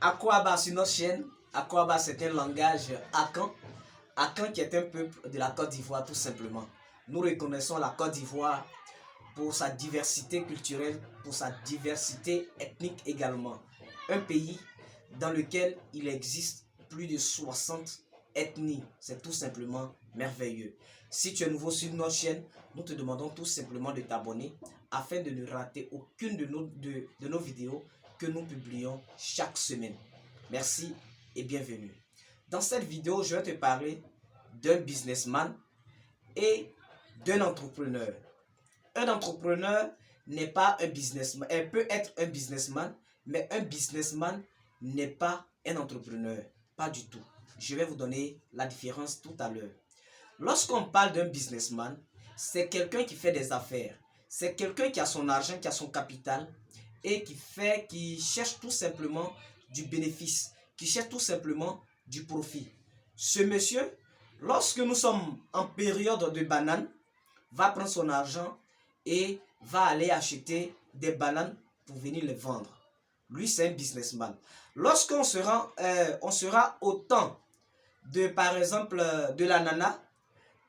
Akwaba sur notre chaîne. Akwaba, c'est un langage Akan. Akan qui est un peuple de la Côte d'Ivoire tout simplement. Nous reconnaissons la Côte d'Ivoire pour sa diversité culturelle, pour sa diversité ethnique également. Un pays dans lequel il existe plus de 60 ethnies. C'est tout simplement merveilleux. Si tu es nouveau sur notre chaîne, nous te demandons tout simplement de t'abonner afin de ne rater aucune de nos vidéos que nous publions chaque semaine. Merci et bienvenue. Dans cette vidéo, je vais te parler d'un businessman et d'un entrepreneur. Un entrepreneur n'est pas un businessman. Elle peut être un businessman, mais un businessman n'est pas un entrepreneur. Pas du tout. Je vais vous donner la différence tout à l'heure. Lorsqu'on parle d'un businessman, c'est quelqu'un qui fait des affaires. C'est quelqu'un qui a son argent, qui a son capital et qui cherche tout simplement du bénéfice, qui cherche tout simplement du profit. Ce monsieur, lorsque nous sommes en période de bananes, va prendre son argent et va aller acheter des bananes pour venir les vendre. Lui, c'est un businessman. Lorsqu'on sera au temps de, par exemple, de l'ananas,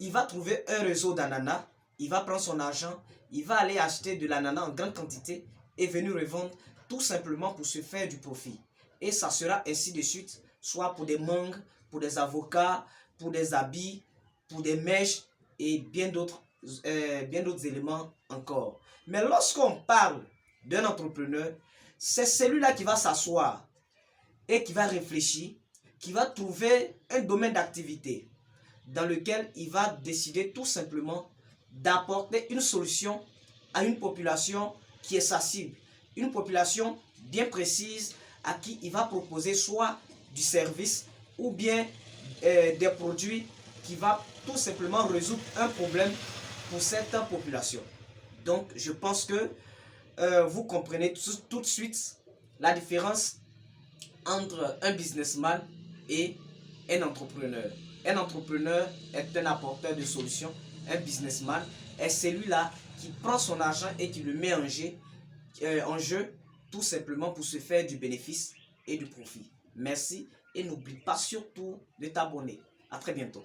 il va trouver un réseau d'ananas, il va prendre son argent, il va aller acheter de l'ananas en grande quantité et venir revendre tout simplement pour se faire du profit. Et ça sera ainsi de suite, soit pour des mangues, pour des avocats, pour des habits, pour des mèches et bien d'autres éléments encore. Mais lorsqu'on parle d'un entrepreneur, c'est celui-là qui va s'asseoir et qui va réfléchir, qui va trouver un domaine d'activité dans lequel il va décider tout simplement d'apporter une solution à une population qui est sa cible. Une population bien précise à qui il va proposer soit du service ou bien des produits qui va tout simplement résoudre un problème pour cette population. Donc je pense que vous comprenez tout de suite la différence entre un businessman et un entrepreneur. Un entrepreneur est un apporteur de solutions. Un businessman est celui-là qui prend son argent et qui le met en jeu tout simplement pour se faire du bénéfice et du profit. Merci et n'oublie pas surtout de t'abonner. À très bientôt.